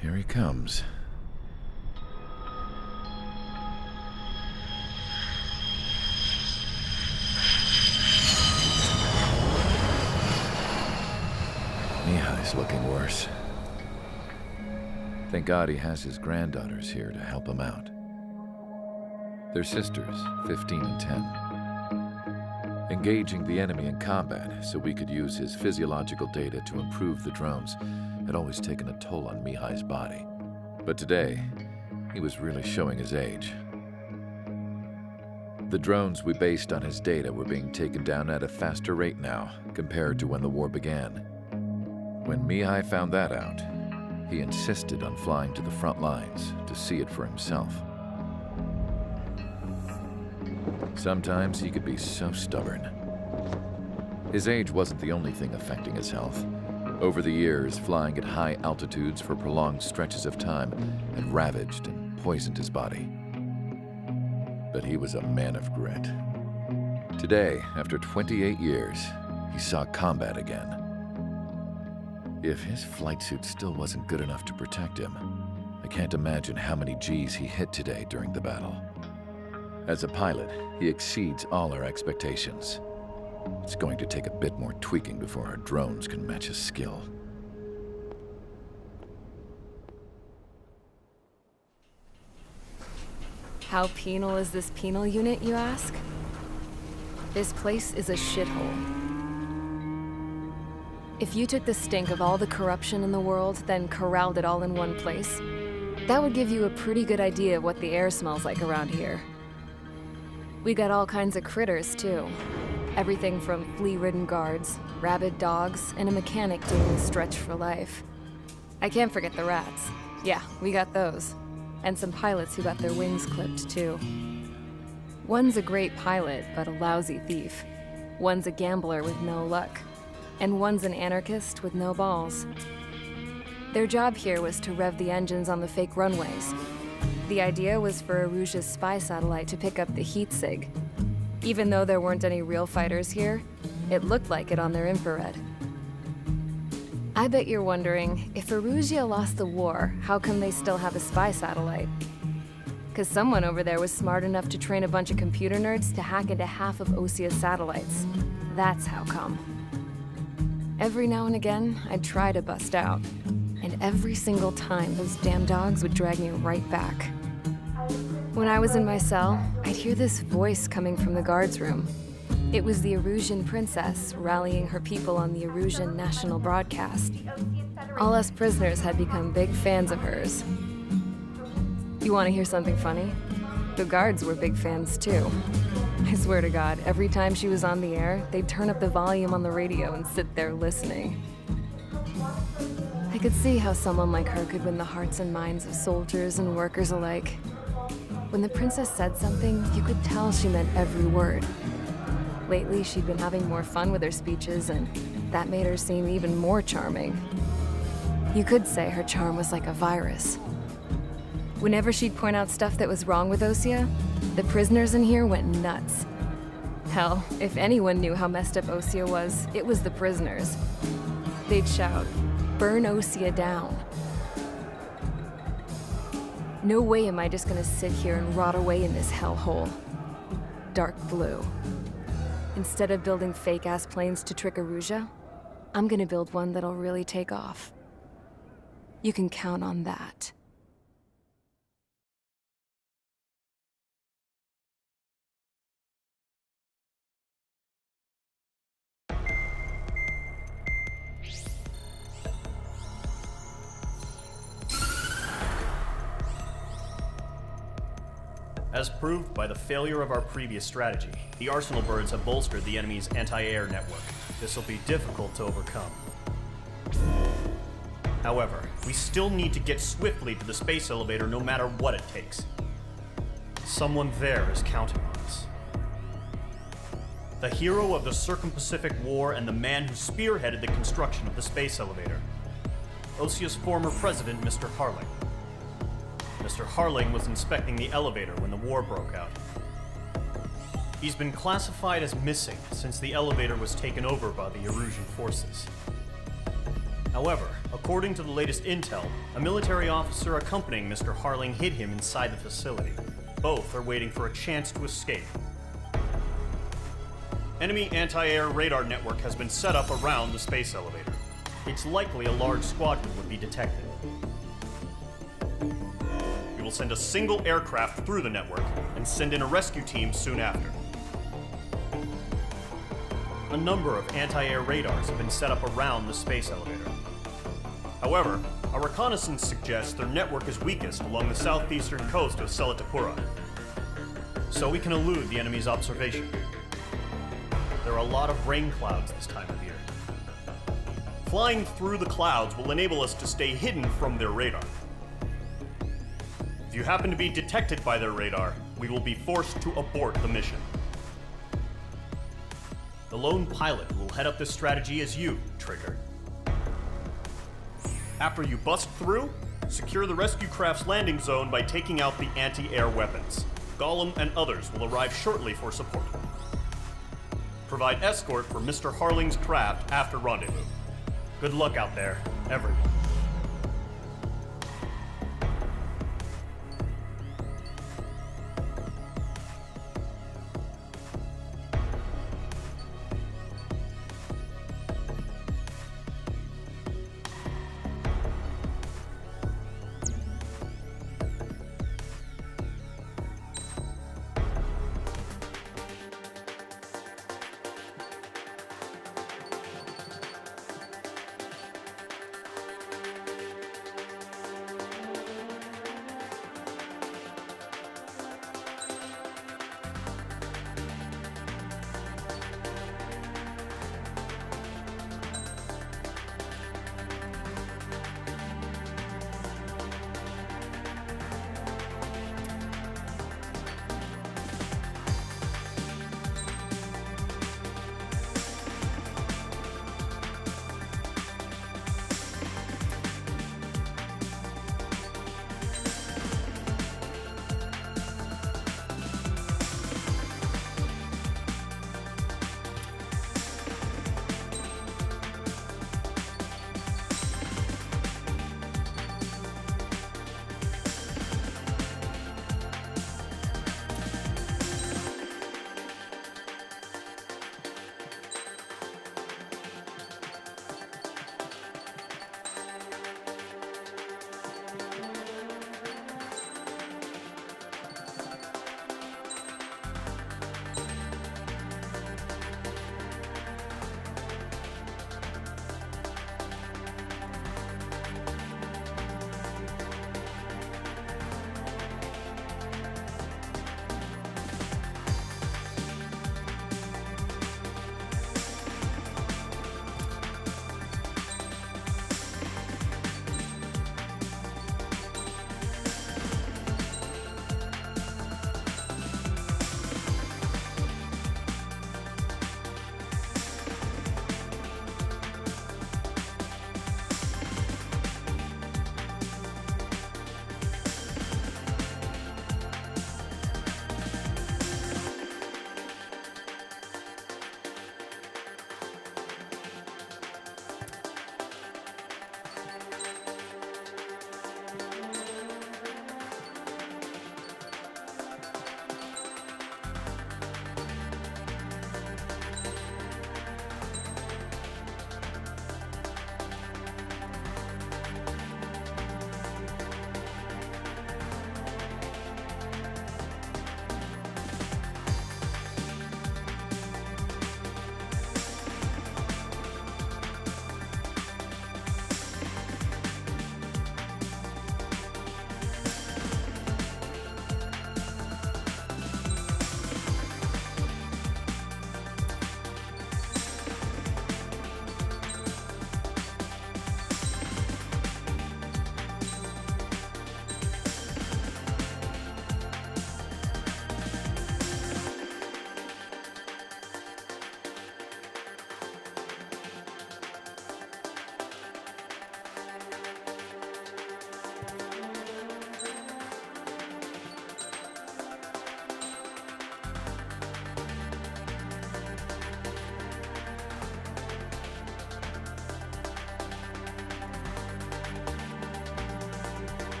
Here he comes. Mihai's looking worse. Thank God he has his granddaughters here to help him out. They're sisters, 15 and 10. Engaging the enemy in combat so we could use his physiological data to improve the drones had always taken a toll on Mihai's body. But today, he was really showing his age. The drones we based on his data were being taken down at a faster rate now compared to when the war began. When Mihai found that out, he insisted on flying to the front lines to see it for himself. Sometimes he could be so stubborn. His age wasn't the only thing affecting his health. Over the years, flying at high altitudes for prolonged stretches of time had ravaged and poisoned his body. But he was a man of grit. Today, after 28 years, he saw combat again. If his flight suit still wasn't good enough to protect him, I can't imagine how many G's he hit today during the battle. As a pilot, he exceeds all our expectations. It's going to take a bit more tweaking before our drones can match his skill. How penal is this penal unit, you ask? This place is a shithole. If you took the stink of all the corruption in the world, then corralled it all in one place, that would give you a pretty good idea of what the air smells like around here. We got all kinds of critters, too. Everything from flea-ridden guards, rabid dogs, and a mechanic doing the stretch for life. I can't forget the rats. Yeah, we got those. And some pilots who got their wings clipped, too. One's a great pilot, but a lousy thief. One's a gambler with no luck. And one's an anarchist with no balls. Their job here was to rev the engines on the fake runways. The idea was for Aruja's spy satellite to pick up the heat sig. Even though there weren't any real fighters here, it looked like it on their infrared. I bet you're wondering, if Aruja lost the war, how come they still have a spy satellite? 'Cause someone over there was smart enough to train a bunch of computer nerds to hack into half of Osia's satellites. That's how come. Every now and again, I'd try to bust out. And every single time, those damn dogs would drag me right back. When I was in my cell, I'd hear this voice coming from the guards room. It was the Erusian princess rallying her people on the Erusian national broadcast. All us prisoners had become big fans of hers. You want to hear something funny? The guards were big fans too. I swear to God, every time she was on the air, they'd turn up the volume on the radio and sit there listening. I could see how someone like her could win the hearts and minds of soldiers and workers alike. When the princess said something, you could tell she meant every word. Lately, she'd been having more fun with her speeches, and that made her seem even more charming. You could say her charm was like a virus. Whenever she'd point out stuff that was wrong with Osia, the prisoners in here went nuts. Hell, if anyone knew how messed up Osia was, it was the prisoners. They'd shout, "Burn Osia down." No way am I just gonna sit here and rot away in this hellhole. Dark blue. Instead of building fake-ass planes to trick Aruja, I'm gonna build one that'll really take off. You can count on that. As proved by the failure of our previous strategy, the Arsenal birds have bolstered the enemy's anti-air network. This will be difficult to overcome. However, we still need to get swiftly to the space elevator no matter what it takes. Someone there is counting on us. The hero of the Circum-Pacific War and the man who spearheaded the construction of the space elevator. Osia's former president, Mr. Harling. Mr. Harling was inspecting the elevator when the war broke out. He's been classified as missing since the elevator was taken over by the Erusian forces. However, according to the latest intel, a military officer accompanying Mr. Harling hid him inside the facility. Both are waiting for a chance to escape. Enemy anti-air radar network has been set up around the space elevator. It's likely a large squadron would be detected. We will send a single aircraft through the network and send in a rescue team soon after. A number of anti-air radars have been set up around the space elevator. However, our reconnaissance suggests their network is weakest along the southeastern coast of Selatapura, so we can elude the enemy's observation. There are a lot of rain clouds this time of year. Flying through the clouds will enable us to stay hidden from their radar. If you happen to be detected by their radar, we will be forced to abort the mission. The lone pilot who will head up this strategy is you, Trigger. After you bust through, secure the rescue craft's landing zone by taking out the anti-air weapons. Gollum and others will arrive shortly for support. Provide escort for Mr. Harling's craft after rendezvous. Good luck out there, everyone.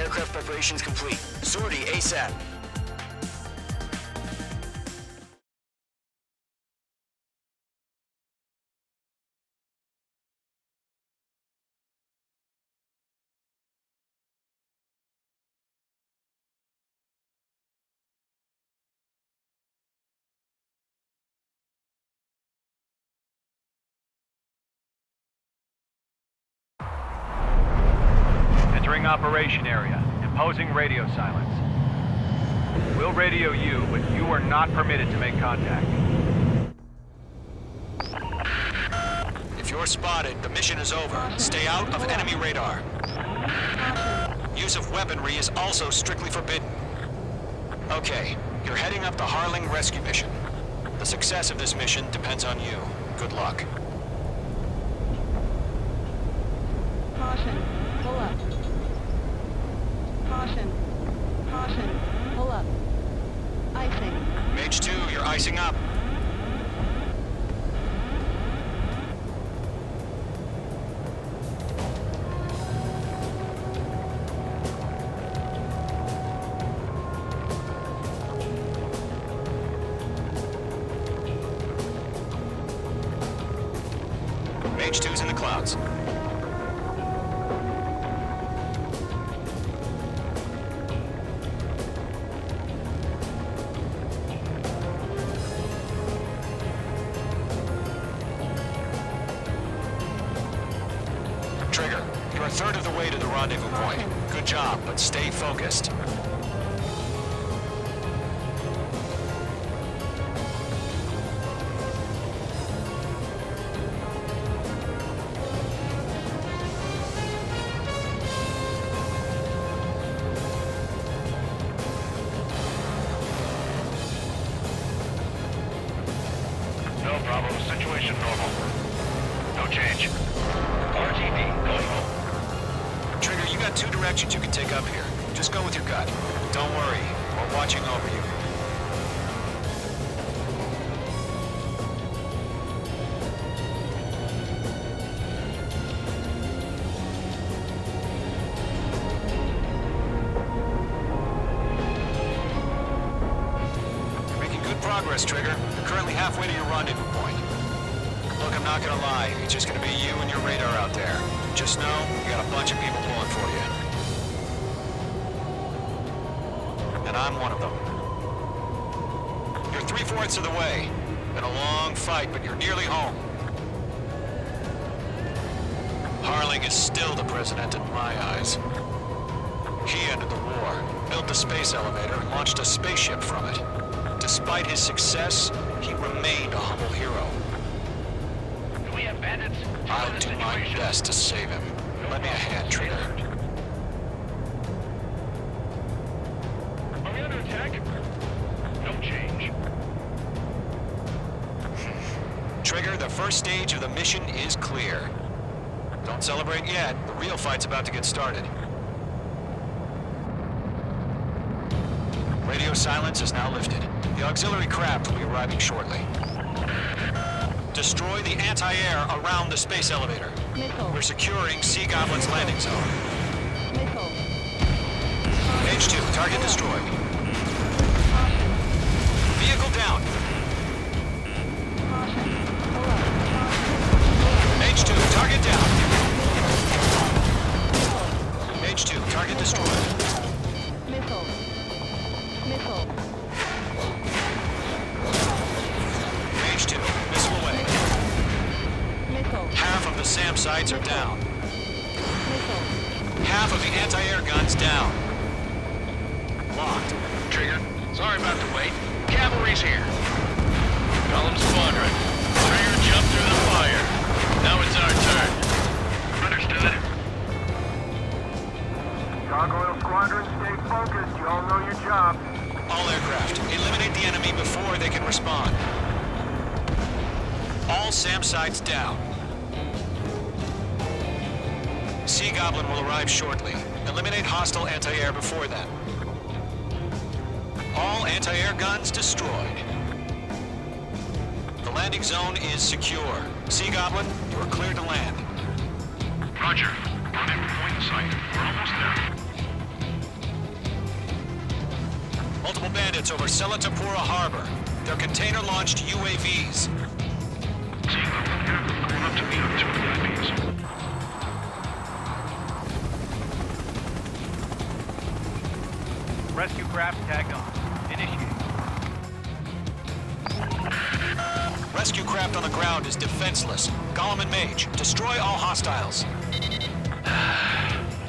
Aircraft preparations complete. Sortie ASAP. Entering operation area. Imposing radio silence. We'll radio you, but you are not permitted to make contact. If you're spotted, the mission is over. Stay out of enemy radar. Use of weaponry is also strictly forbidden. Okay, you're heading up the Harling rescue mission. The success of this mission depends on you. Good luck. Caution. Pull up. Caution. Caution. Pull up. Icing. Mage 2, you're icing up. Mage 2's in the clouds. Trigger, you're a third of the way to the rendezvous point. Good job, but stay focused. No problem. Situation normal. No change. RTD going home. Trigger, you got two directions you can take up here. Just go with your gut. Don't worry, we're watching over you. You're making good progress, Trigger. You're currently halfway to your rendezvous point. Look, I'm not gonna lie. It's just gonna be you and your radar out there. Just know, you got a bunch of people pulling for you. And I'm one of them. You're 3/4 of the way. Been a long fight, but you're nearly home. Harling is still the president in my eyes. He ended the war, built the space elevator, and launched a spaceship from it. Despite his success, he remained a humble hero. Do we have bandits? I'll do my best to save him. Lend me a hand, Trigger. Are we under attack? No change. Trigger, the first stage of the mission is clear. Don't celebrate yet. The real fight's about to get started. Radio silence is now lifted. The auxiliary craft will be arriving shortly. Destroy the anti-air around the space elevator. Missile. We're securing Sea Goblin's landing zone. Missile. Mage 2, target destroyed. Caution. Vehicle down. Caution. Pull up. Caution. Mage 2, target down. Mage 2, target destroyed. Missile. Missile. Mage 2, missile away. Missile. Half of the SAM sites are down. Missile. Half of the anti-air guns down. Locked. Trigger, sorry about the wait. Cavalry's here. Call them squadron. Trigger jumped through the fire. Now it's our turn. Understood. Gargoyle Squadron, stay focused. You all know your job. All aircraft, eliminate the enemy before they can respond. All SAM sites down. Sea Goblin will arrive shortly. Eliminate hostile anti-air before then. All anti-air guns destroyed. The landing zone is secure. Sea Goblin, you are cleared to land. Roger. Rendezvous point in sight. We're almost there. bandits over Selatapura Harbor. They're container-launched UAVs. Going up to meet up to UAVs. Rescue craft tagged on. Initiate. Rescue craft on the ground is defenseless. Gollum and Mage, destroy all hostiles.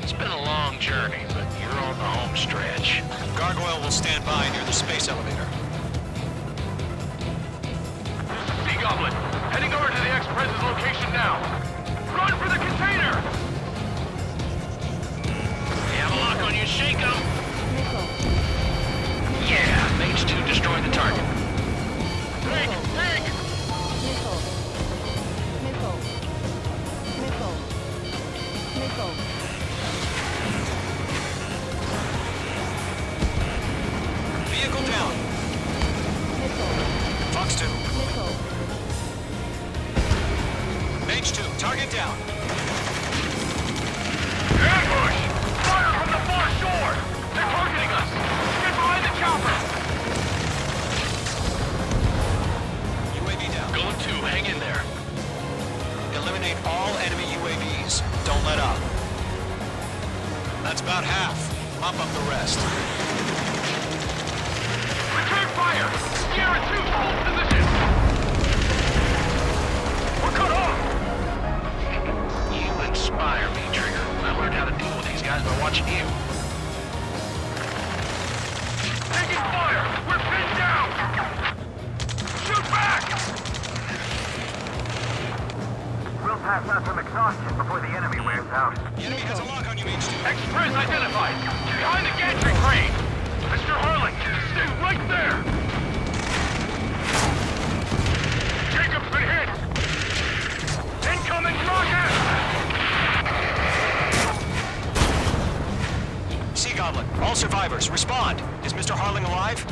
It's been a long journey, but you're on the home stretch. Gargoyle will stand by near the space elevator. Sea Goblin, heading over to the Express's location now. Run for the container! You have a lock on you, shake 'em! Missile. Yeah, Mage 2 destroyed the target. Dig! Dig! Missile. Missile. Missile. Missile. Vehicle down. Missile. Fox 2. Missile. Mage 2, target down. Ambush! Fire from the far shore! They're targeting us! Get behind the chopper! UAV down. Golem 2, hang in there. Eliminate all enemy UAVs. Don't let up. That's about half. Mop up the rest. Return fire! Sierra 2, hold position! We're cut off! You inspire me, Trigger. I learned how to deal with these guys by watching you. Taking fire! We're pinned down! Shoot back! We'll pass out some exhaustion before the enemy wears out. The enemy has a lock on you, Mage 2. Express identified! Behind the gantry crane! Mr. Harling, stay right there! Jacob's been hit! Incoming rocket! Sea Goblin, all survivors, respond. Is Mr. Harling alive?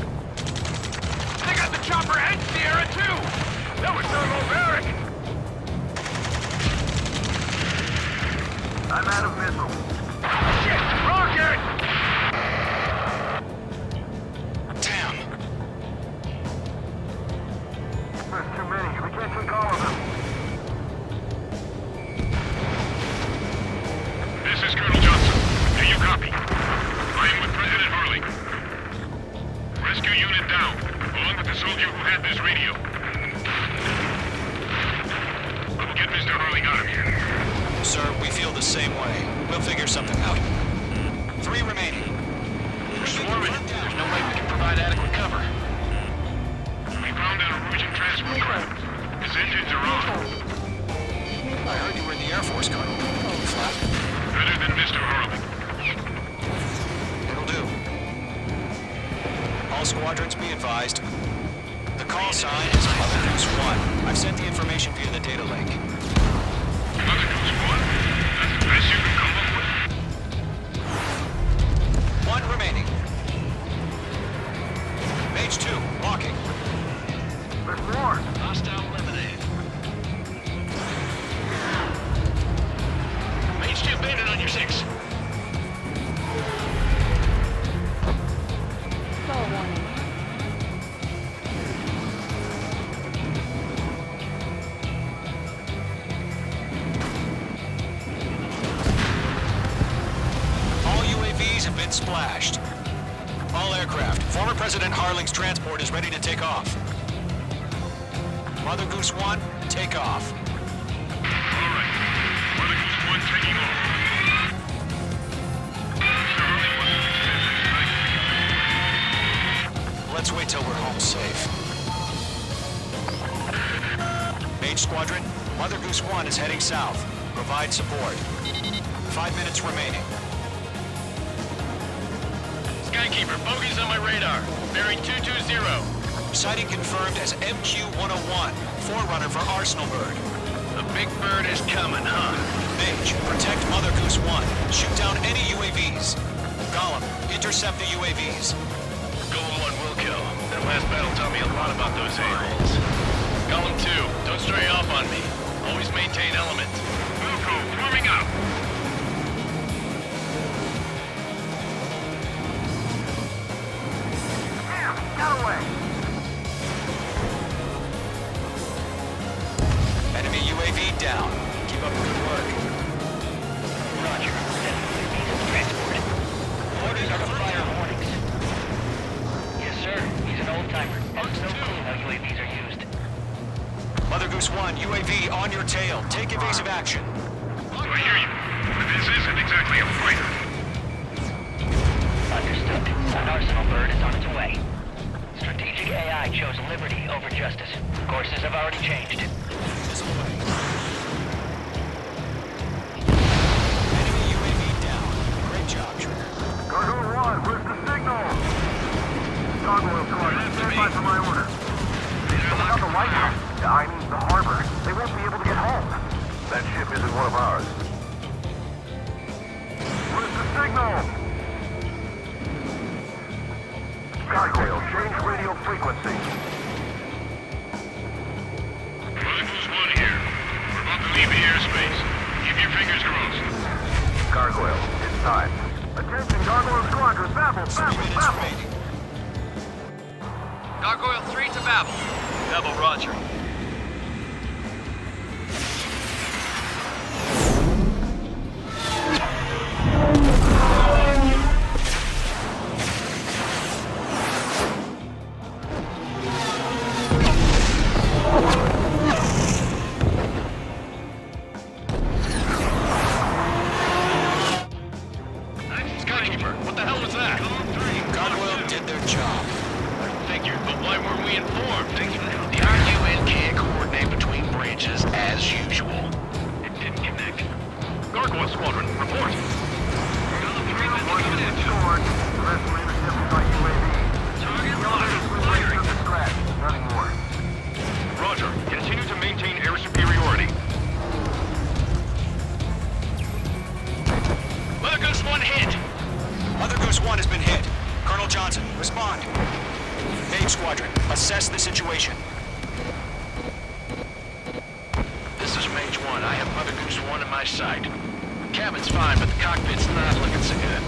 They got the chopper and Sierra too! That was thermobaric! I'm out of missiles. Shit! Rocket! Damn. There's too many. We can't take all of them. This is Colonel Johnson. Do you copy? I am with President Harling. Rescue unit down, along with the soldier who had this radio. We'll get Mr. Harling out of here. Sir, we feel the same way. We'll figure something out. 3 remaining. We're swarming. There's no way we can provide adequate cover. We found a Norwegian transport craft. His engines are on. I heard you were in the Air Force, Colonel. Flat. Better than Mr. Harling. It'll do. All squadrons be advised. The call sign is Mother Goose 1. I've sent the information via the data link. Mother Goose 1? That's the best you can come up with? 1 remaining. Mage 2, locking. There's more. Hostile eliminated. Mage 2 bandit on your 6. Stall warning. All UAVs have been splashed. All aircraft. Former President Harling's transport is ready to take off. Mother Goose 1, take off. All right. Mother Goose 1 taking off. Mr. Harling was Let's wait till we're home safe. Mage Squadron, Mother Goose 1 is heading south. Provide support. 5 minutes remaining. Skykeeper, bogeys on my radar. Bearing 220. Sighting confirmed as MQ-101, forerunner for Arsenal Bird. The big bird is coming, huh? Mage, protect Mother Goose 1. Shoot down any UAVs. Gollum, intercept the UAVs. Golem 1 will kill. That last battle taught me a lot about those a-holes. Golem 2, don't stray off on me. Always maintain element. Wilco, forming up. a fighter. Understood. An arsenal bird is on its way. Strategic AI chose liberty over justice. Courses have already changed. Enemy UAV down. Great job, Trigger. Cargo 1, where's the signal? Gargoyle squad, stand by for my order. What about the lighthouse? I mean, the harbor. They won't be able to get home. That ship isn't one of ours. Where's the signal? Gargoyle, change radio frequency. Who's one here? We're about to leave the airspace. Keep your fingers crossed. Gargoyle, it's time. Attention, Gargoyle Squadron, Babel, 3 Babel, minutes Babel! remaining. Gargoyle 3 to Babel. Babel, roger. Skykeeper, what the hell was that? Gargoyle did their job. Figured, but why weren't we informed? The RUN can't coordinate between branches as usual. It didn't connect. Gargoyle Squadron, report. One unit stored. The rest were intercepted by UAV. Target The others were raised from the scratch. Nothing more. Roger. Continue to maintain air superiority. Mother Goose 1 hit. Mother Goose 1 has been hit. Colonel Johnson, respond. Main Squadron, assess the situation. This is Mage 1. I have Mother Goose 1 in my sight. Cabin's fine, but the cockpit's not looking so good.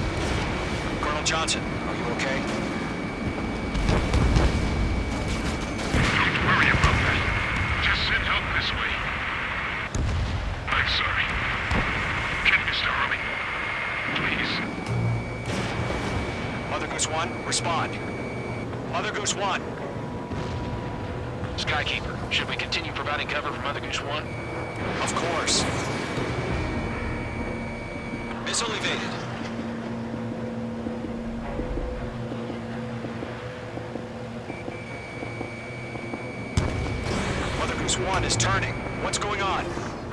Colonel Johnson, are you okay? Don't worry about that. Just send help this way. I'm sorry. Can Mr. Harley? Please. Mother Goose 1, respond. Mother Goose 1. Skykeeper, should we continue providing cover for Mother Goose 1? Of course. Missile evaded. Mother Goose 1 is turning. What's going on?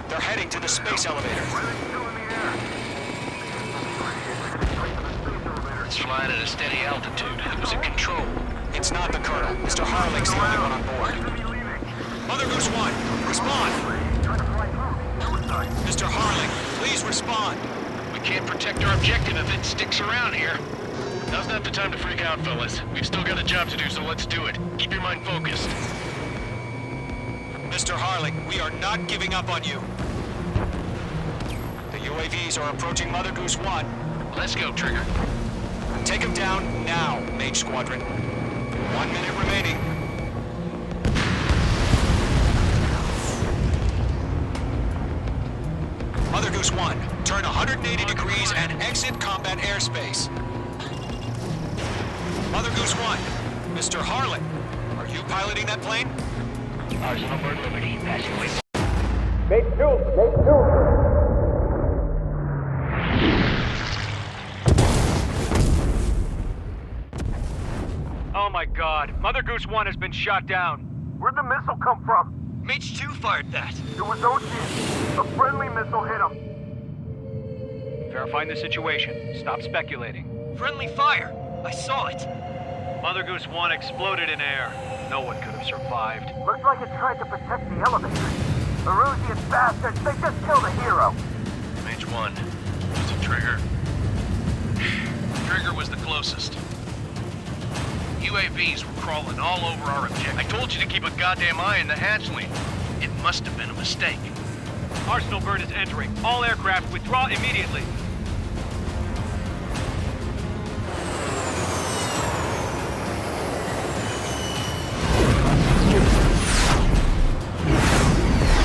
They're heading to the space elevator. Why are they still in the air? It's flying at a steady altitude. Who's in control? It's not the Colonel. Mr. Harling's the only one on board. Mother Goose 1, respond! Mr. Harling, please respond. We can't protect our objective if it sticks around here. Now's not the time to freak out, fellas. We've still got a job to do, so let's do it. Keep your mind focused. Mr. Harling, we are not giving up on you. The UAVs are approaching Mother Goose 1. Let's go, Trigger. Take him down now, Mage Squadron. 1 minute remaining. Mother Goose 1, turn 180 degrees and exit combat airspace. Mother Goose 1, Mr. Harling, are you piloting that plane? Arsenal bird liberty, passing way. Oh my god, Mother Goose 1 has been shot down. Where'd the missile come from? Mage 2 fired that. It was Ocean. A friendly missile hit him. Verifying the situation. Stop speculating. Friendly fire. I saw it. Mother Goose 1 exploded in air. No one could have survived. Looks like it tried to protect the elevator. Erusian bastards, they just killed a hero. Mage 1. Was it Trigger? Trigger was the closest. UAVs were crawling all over our objective. I told you to keep a goddamn eye on the hatchling. It must have been a mistake. Arsenal bird is entering. All aircraft withdraw immediately.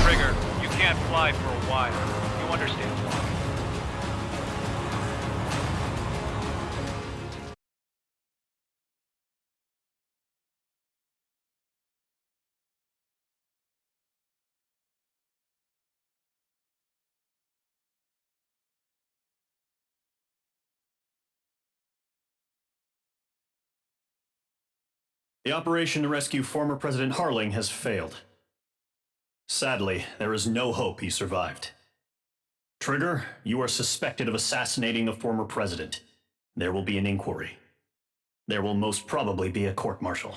Trigger, you can't fly for a while. You understand why. The operation to rescue former President Harling has failed. Sadly, there is no hope he survived. Trigger, you are suspected of assassinating the former president. There will be an inquiry. There will most probably be a court-martial.